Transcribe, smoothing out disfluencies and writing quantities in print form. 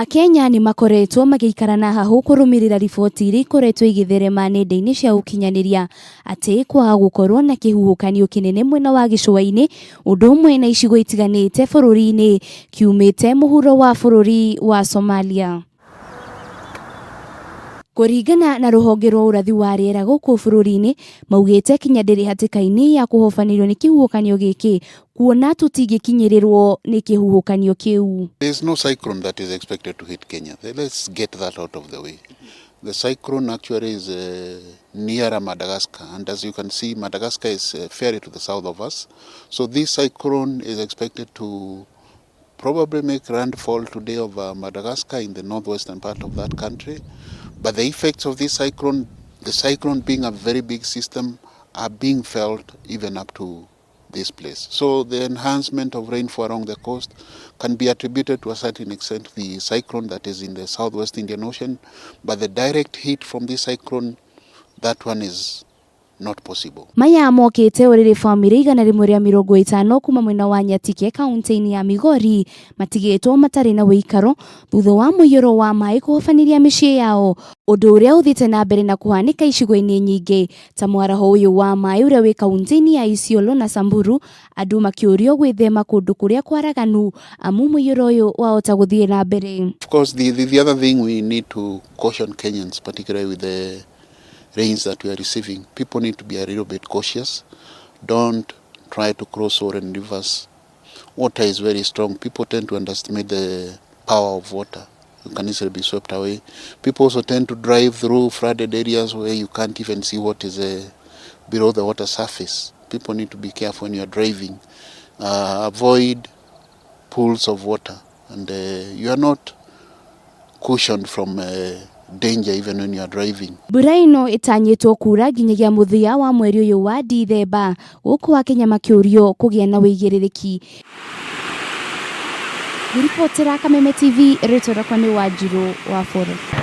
Kenya ni makoretwo magiikarana hahu kurumirira riboti iri koretwo igitherema nenda-ini cia ukinyaniria ati kwaga gukorwo na kihuhukanio kinene mwena wa gicua-ini undu umwe na icigo itiganite bururi-ini kiumite muhuro wa bururi wa Somalia. Kuringana na ruhonge rwa urathi wa riera guku bururi-ini maugite kinya ndiri hatikaini ya kuhofanirwo ni kihuhukanio giki kuona tutigikinyirirwo ni kihuhukanio kiu. There is no cyclone that is expected to hit Kenya. Let's get that out of the way. The cyclone actually is nearer Madagascar, and as you can see, Madagascar is fairly to the south of us. So this cyclone is expected to probably make landfall today over Madagascar in the northwestern part of that country. But the effects of this cyclone, the cyclone being a very big system, are being felt even up to this place. So the enhancement of rainfall along the coast can be attributed to a certain extent to the cyclone that is in the southwest Indian Ocean, but the direct hit from this cyclone, that one is not possible. Maya mokite uriri family 150 kuma mwena wa Nyatike kaunti-ini ya Migori matigitwo matari na wikaro thutha wa muiyuro wa mai kuhofaniria micii yao, undu uria uthite na mbere na kuhanika icigo-ini nyingi ta mwaraho uyu wa mai uria wi kaunti-ini ya Isiolo na Samburu, andu makiurio gwithema kundu kuria kwaraganu amu muiyuro uyu wahota guthie na mbere. Of course, the other thing we need to caution Kenyans, particularly with the rains that we are receiving, people need to be a little bit cautious. Don't try to cross open rivers. Water is very strong. People tend to underestimate the power of water. You can easily be swept away. People also tend to drive through flooded areas where you can't even see what is below the water surface. People need to be careful when you are driving. Avoid pools of water, and you are not cushioned from danger even when you are driving. Mbura ino itanyitwo kura nginyagia muthia wa mweri uyu wa Dithemba, guku wa Kenya makiurio kugia na wigiririki. Ripotera Kameme TV, Retora Kwani Wanjiru wa Foro.